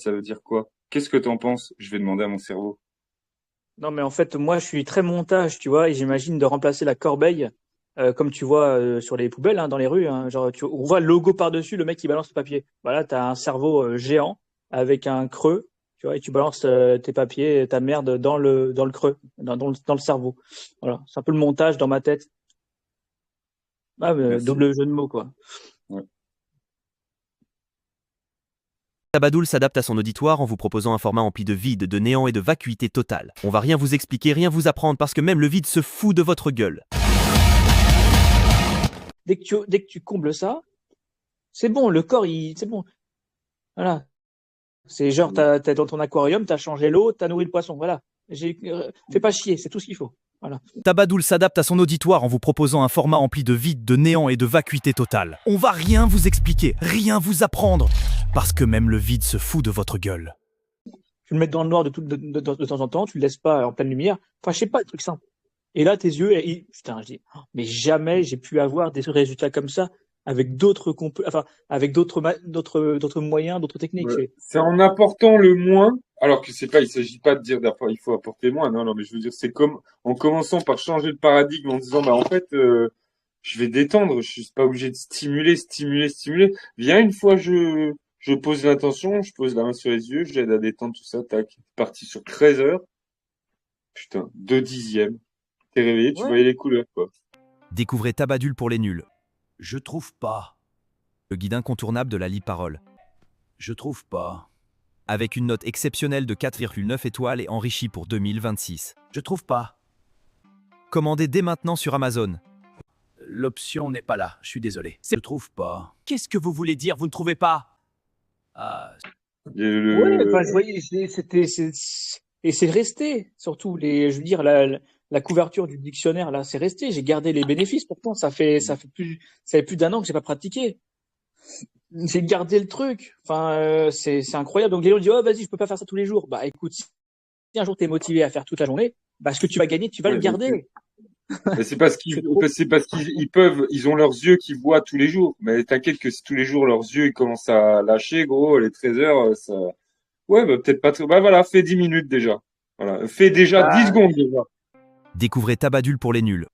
ça veut dire quoi? Qu'est-ce que t'en penses? Je vais demander à mon cerveau. Non, mais en fait, moi, je suis très montage, tu vois, et j'imagine de remplacer la corbeille, comme tu vois sur les poubelles, hein, dans les rues. Hein, genre, on voit le logo par-dessus, le mec qui balance le papier. Voilà, t'as un cerveau géant avec un creux, tu vois, et tu balances tes papiers, ta merde dans le creux, dans le cerveau. Voilà, c'est un peu le montage dans ma tête. Ah, Merci. double jeu de mots, quoi. Ouais. Tabadoul s'adapte à son auditoire en vous proposant un format empli de vide, de néant et de vacuité totale. On va rien vous expliquer, rien vous apprendre parce que même le vide se fout de votre gueule. Dès que tu combles ça, c'est bon, le corps, c'est bon. Voilà. C'est genre, t'as dans ton aquarium, t'as changé l'eau, t'as nourri le poisson. Voilà. Fais pas chier, c'est tout ce qu'il faut. Voilà. Tabadoul s'adapte à son auditoire en vous proposant un format empli de vide, de néant et de vacuité totale. On va rien vous expliquer, rien vous apprendre parce que même le vide se fout de votre gueule. Tu le mets dans le noir de temps en temps, tu le laisses pas en pleine lumière. Enfin, je sais pas, des trucs simples. Et là, tes yeux, putain, je dis, oh, mais jamais j'ai pu avoir des résultats comme ça avec avec d'autres moyens, d'autres techniques. Ouais. C'est en apportant le moins, alors que c'est pas, il s'agit pas de dire il faut apporter moins. Non, non, mais je veux dire, c'est comme en commençant par changer le paradigme en disant, bah en fait, je vais détendre, je suis pas obligé de stimuler, stimuler, stimuler. Viens une fois, je pose l'intention, je pose la main sur les yeux, j'aide à détendre tout ça, tac, parti sur 13 heures. Putain, 2/10. T'es réveillé, tu Ouais. voyais les couleurs, quoi. Découvrez Tabadoul pour les nuls, Je trouve pas. le guide incontournable de la libre-parole. Je trouve pas. Avec une note exceptionnelle de 4,9 étoiles et enrichie pour 2026. Je trouve pas. Commandez dès maintenant sur Amazon. L'option n'est pas là. Je suis désolé. Je trouve pas. Qu'est-ce que vous voulez dire? Vous ne trouvez pas? Ah, Il y a Ouais, le, enfin, je voyais, et c'est resté, surtout je veux dire, la couverture du dictionnaire, là, c'est resté. J'ai gardé les bénéfices. Pourtant, ça fait plus d'un an que j'ai pas pratiqué. J'ai gardé le truc. Enfin, c'est incroyable. Donc, les gens disent, oh, vas-y, je peux pas faire ça tous les jours. Bah, écoute, si un jour t'es motivé à faire toute la journée, bah, ce que tu vas gagner, tu vas le ouais, donc, garder. mais C'est trop. c'est parce qu'ils peuvent, ils ont leurs yeux qui voient tous les jours. Mais t'inquiète que si tous les jours leurs yeux ils commencent à lâcher, gros, les 13 heures, ça, ouais, bah, peut-être pas trop. Bah, voilà, fais 10 minutes déjà. Voilà. Fais déjà 10 Bah, secondes déjà. Découvrez Tabadoul pour les nuls.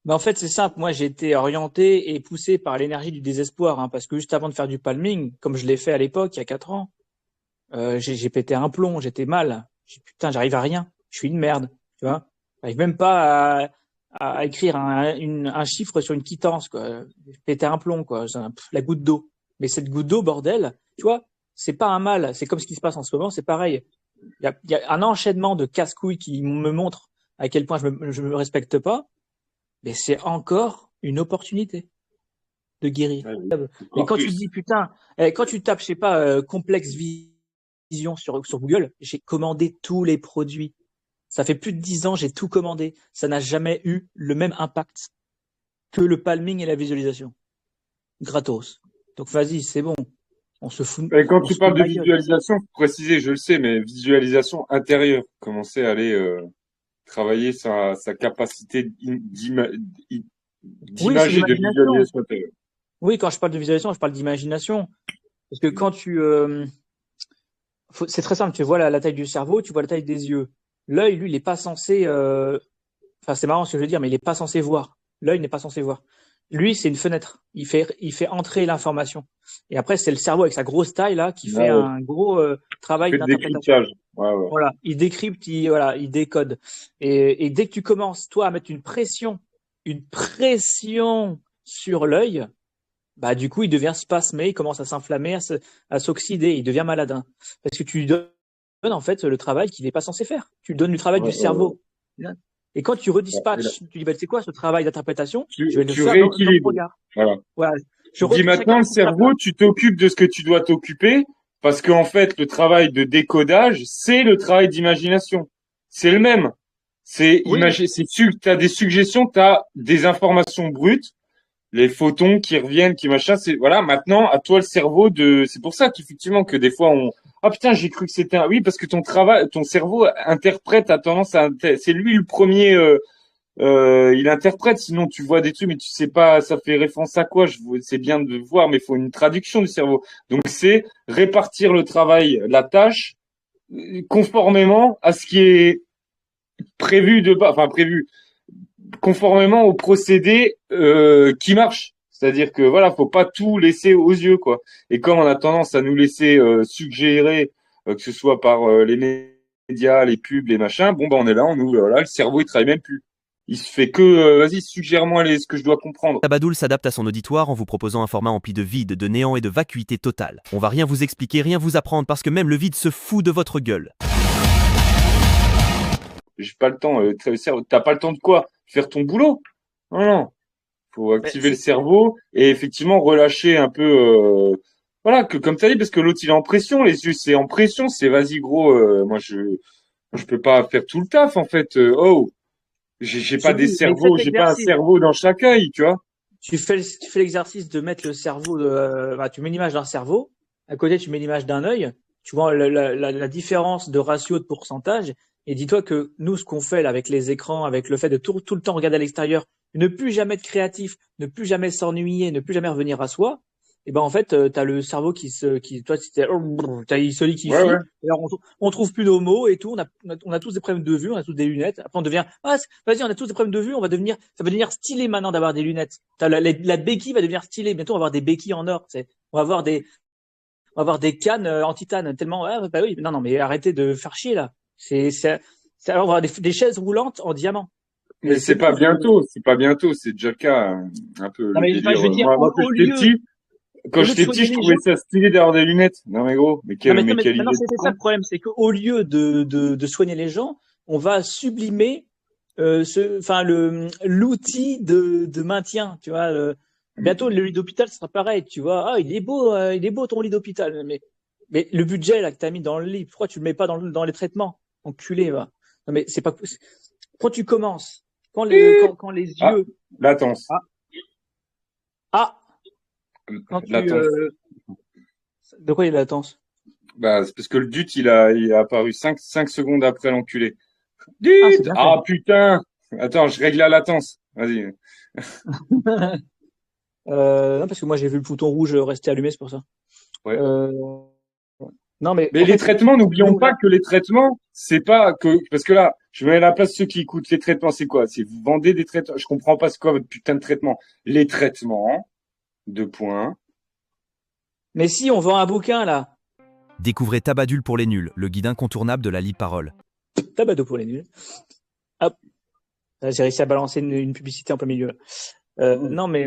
Mais en fait, c'est simple. Moi, j'ai été orienté et poussé par l'énergie du désespoir, hein, parce que juste avant de faire du palming, comme je l'ai fait à l'époque, il y a 4 ans, j'ai pété un plomb, j'étais mal. Putain, j'arrive à rien. Je suis une merde, tu vois. J'arrive même pas à écrire un chiffre sur une quittance, quoi. J'ai pété un plomb, quoi. La goutte d'eau. Mais cette goutte d'eau, bordel, tu vois, c'est pas un mal. C'est comme ce qui se passe en ce moment, c'est pareil. Il y a un enchaînement de casse-couilles qui me montrent à quel point je me respecte pas, mais c'est encore une opportunité de guérir. Ouais, oui. Et Encore quand tu te plus. dis, putain, quand tu tapes, je sais pas, complexe vision sur Google, j'ai commandé tous les produits. Ça fait plus de 10 ans, j'ai tout commandé. Ça n'a jamais eu le même impact que le palming et la visualisation. Gratos. Donc vas-y, c'est bon. On se fout, Et quand on tu se fout parles de de ma gueule. visualisation, faut préciser, je le sais, mais visualisation intérieure. Commencer à aller travailler sa capacité Oui, c'est d'imager, de l'imagination. visualisation intérieure. Oui, quand je parle de visualisation, je parle d'imagination. Parce que quand c'est très simple, tu vois la taille du cerveau, tu vois la taille des yeux. L'œil, lui, il est pas censé, enfin, c'est marrant ce que je veux dire, mais il est pas censé voir. L'œil n'est pas censé voir. Lui, c'est une fenêtre. Il fait entrer l'information. Et après, c'est le cerveau avec sa grosse taille là qui fait Ah ouais. un gros travail Fait de d'interprétation. décryptage. Ouais, ouais. Voilà, il décrypte, il décode. Et dès que tu commences, toi, à mettre une pression sur l'œil, bah du coup, il devient spasmé, il commence à s'inflammer, à s'oxyder, il devient malade, hein. Parce que tu lui donnes en fait le travail qu'il n'est pas censé faire. Tu lui donnes du travail Ouais, du ouais, ouais. cerveau. Et quand tu Ouais. Et là, redispatches, tu dis bah, tu sais quoi, ce travail d'interprétation, je vais le tu faire dans mon rééquilibres. regard. Voilà. Voilà, je Dis retourne maintenant, chacun le à sa cerveau, place. tu t'occupes de ce que tu dois t'occuper, parce qu'en fait, le travail de décodage, c'est le travail d'imagination. C'est le même. Oui, T'as des suggestions, t'as des informations brutes, les photons qui reviennent, qui machin, c'est, voilà, maintenant, à toi le cerveau c'est pour ça qu'effectivement que des fois ah putain, j'ai cru que oui, parce que ton cerveau interprète, a tendance c'est lui le premier, il interprète. Sinon, tu vois des trucs, mais tu sais pas, ça fait référence à quoi. C'est bien de voir, mais il faut une traduction du cerveau. Donc, c'est répartir le travail, la tâche, conformément à ce qui est prévu enfin prévu, conformément au procédé qui marche. C'est-à-dire que voilà, faut pas tout laisser aux yeux, quoi. Et comme on a tendance à nous laisser suggérer, que ce soit par les médias, les pubs, les machins, bon ben on est là, on nous voilà, le cerveau il travaille même plus. Il se fait que vas-y, suggère-moi ce que je dois comprendre. Tabadoul s'adapte à son auditoire en vous proposant un format empli de vide, de néant et de vacuité totale. On va rien vous expliquer, rien vous apprendre parce que même le vide se fout de votre gueule. J'ai pas le temps. T'as pas le temps de quoi? Faire ton boulot? Non, non. Faut Mais activer le cerveau et effectivement relâcher un peu. Voilà, que comme t'as dit, parce que l'autre il est en pression, les yeux c'est en pression, c'est vas-y gros. Moi je peux pas faire tout le taf en fait. Oh, j'ai pas des mais faites cerveaux, j'ai pas un l'exercice. cerveau dans chaque œil, tu vois. Tu fais l'exercice de mettre le cerveau, tu mets l'image d'un cerveau, à côté tu mets l'image d'un œil, tu vois la différence de ratio de pourcentage, et dis-toi que nous, ce qu'on fait là avec les écrans, avec le fait de tout le temps regarder à l'extérieur, ne plus jamais être créatif, ne plus jamais s'ennuyer, ne plus jamais revenir à soi, et ben en fait, t'as le cerveau toi, il se Ouais, ouais. liquéfie. Et alors, on trouve plus nos mots et tout. On a tous des problèmes de vue, on a tous des lunettes. Après, on devient, vas-y, on a tous des problèmes de vue, ça va devenir stylé maintenant d'avoir des lunettes. La béquille va devenir stylée. Bientôt, on va avoir des béquilles en or. On va avoir on va avoir des cannes en titane. Tellement, bah oui, non, non, mais arrêtez de faire chier là. Alors, on va avoir des chaises roulantes en diamant. Mais C'est c'est pas bon. bientôt, c'est pas bientôt, c'est déjà le cas, un peu Non, le mais enfin, délire. je veux dire, Moi, quand au lieu de j'étais petit, soigner je les trouvais gens. ça stylé d'avoir des lunettes. Non mais gros, Non, mais, mais quelle maintenant, idée de c'est ça con. le problème, c'est qu'au lieu de soigner les gens, on va sublimer l'outil de maintien, tu vois. Bientôt, le lit d'hôpital sera pareil, tu vois. Ah, il est beau ton lit d'hôpital, mais le budget là que t'as mis dans le lit, pourquoi tu le mets pas dans les traitements, enculé, va. Non, mais c'est pas. Quand tu commences, quand les Ah, yeux, latence, ah, ah, quand tu, latence. de quoi il est latence? Bah, c'est parce que le dut, il a apparu cinq secondes après l'enculé. Ah, c'est Dut! bien fait. Ah, putain! Attends, je règle la latence. Vas-y. Non, parce que moi j'ai vu le bouton rouge rester allumé, c'est pour ça. Ouais. Euh, non, mais Mais en les fait, traitements, n'oublions nous pas là, que les traitements, c'est pas que, parce que là, je me mets à la place de ceux qui écoutent les traitements, c'est quoi? C'est vous vendez des traitements. Je comprends pas c'est quoi votre putain de traitement. Les traitements, deux points. mais si on vend un bouquin là, Découvrez Tabadule pour les nuls, le guide incontournable de la libre parole. Tabado pour les nuls. Hop, là, j'ai réussi à balancer une publicité en plein milieu. Non, mais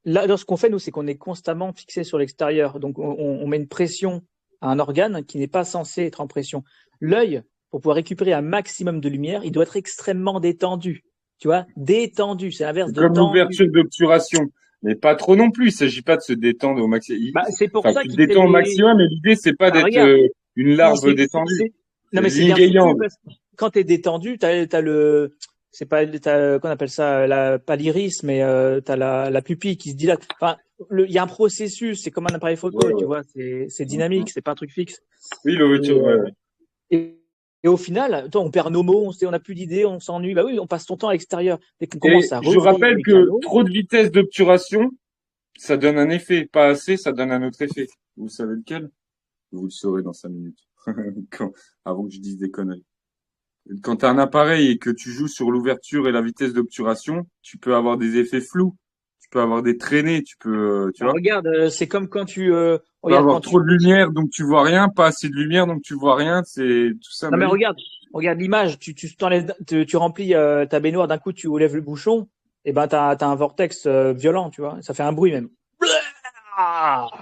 là, ce qu'on fait nous, c'est qu'on est constamment fixé sur l'extérieur, donc on met une pression à un organe qui n'est pas censé être en pression. L'œil, pour pouvoir récupérer un maximum de lumière, il doit être extrêmement détendu. Tu vois, détendu, c'est l'inverse C'est de comme tendu. l'ouverture d'obturation. Mais pas trop non plus. Il s'agit pas de se détendre au maximum. Bah, c'est pour Enfin, ça tu te qu'il fait détends au maximum, mais l'idée, c'est pas Bah, d'être regarde. une Non, larve détendue. non, C'est mais c'est yin bien et foutu yang. parce que quand t'es détendu, c'est pas, qu'on appelle ça, pas l'iris, mais t'as la pupille qui se dilate. Enfin, il y a un processus, c'est comme un appareil Ouais, photo, tu ouais. vois, c'est Mhm. dynamique, c'est pas un truc fixe. Oui, Et, l'ouverture, ouais, ouais. et, et au final, toi, on perd nos mots, on n'a plus d'idées, on s'ennuie. Bah oui, on passe son temps à l'extérieur. Dès qu'on Et commence à je rouvrir rappelle les que canaux, trop de vitesse d'obturation, ça donne un effet. Pas assez, ça donne un autre effet. Vous savez lequel? Vous le saurez dans 5 minutes. Avant que je dise des conneries. Quand tu as un appareil et que tu joues sur l'ouverture et la vitesse d'obturation, tu peux avoir des effets flous. Tu peux avoir des traînées. Tu peux, tu bah, vois. regarde, c'est comme Tu peux regarde, avoir trop de lumière, donc tu vois rien. Pas assez de lumière, donc tu vois rien. C'est tout ça, non mais mais oui. regarde l'image, tu remplis ta baignoire d'un coup, tu lèves le bouchon, et ben t'as un vortex violent, tu vois, ça fait un bruit même.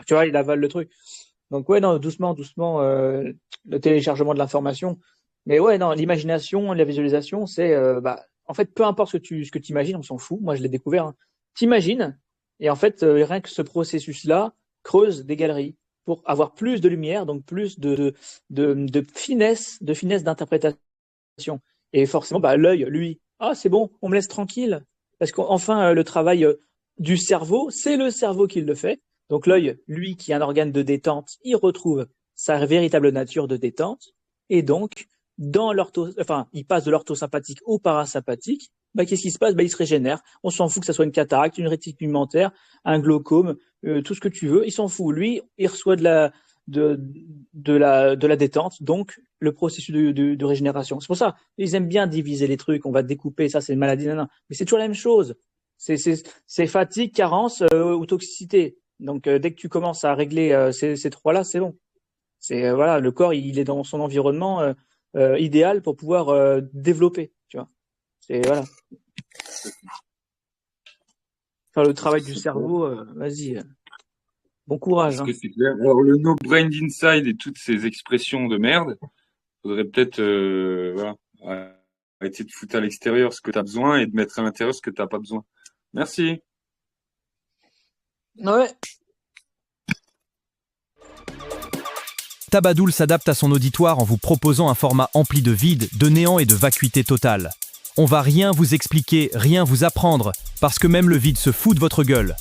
Tu vois, il avale le truc. Donc ouais, non, doucement, doucement, le téléchargement de l'information. Mais ouais, non, l'imagination, la visualisation, c'est en fait, peu importe ce que tu imagines, on s'en fout. Moi, je l'ai découvert. Hein. T'imagines, et en fait, rien que ce processus-là creuse des galeries pour avoir plus de lumière, donc plus de finesse d'interprétation. Et forcément, bah, l'œil, lui, ah, c'est bon, on me laisse tranquille. Parce qu'enfin, le travail du cerveau, c'est le cerveau qui le fait. Donc l'œil, lui, qui est un organe de détente, il retrouve sa véritable nature de détente. Et donc, ils passent de l'orthosympathique au parasympathique, bah, qu'est-ce qui se passe? Bah, ils se régénèrent. On s'en fout que ça soit une cataracte, une rétine pigmentaire, un glaucome, tout ce que tu veux. Il s'en fout. Lui, il reçoit de la détente, donc le processus de régénération. C'est pour ça, ils aiment bien diviser les trucs. On va découper, ça c'est une maladie, non. Mais c'est toujours la même chose. C'est fatigue, carence ou toxicité. Donc dès que tu commences à régler ces trois-là, c'est bon. Voilà, le corps, il est dans son environnement idéal pour pouvoir développer, tu vois. Voilà. Faire le travail du cerveau, vas-y. Bon courage. Parce que c'est clair. Alors, le no brain inside et toutes ces expressions de merde, faudrait peut-être, voilà, arrêter de foutre à l'extérieur ce que tu as besoin et de mettre à l'intérieur ce que tu n'as pas besoin. Merci. Ouais. Tabadoul s'adapte à son auditoire en vous proposant un format empli de vide, de néant et de vacuité totale. On va rien vous expliquer, rien vous apprendre, parce que même le vide se fout de votre gueule.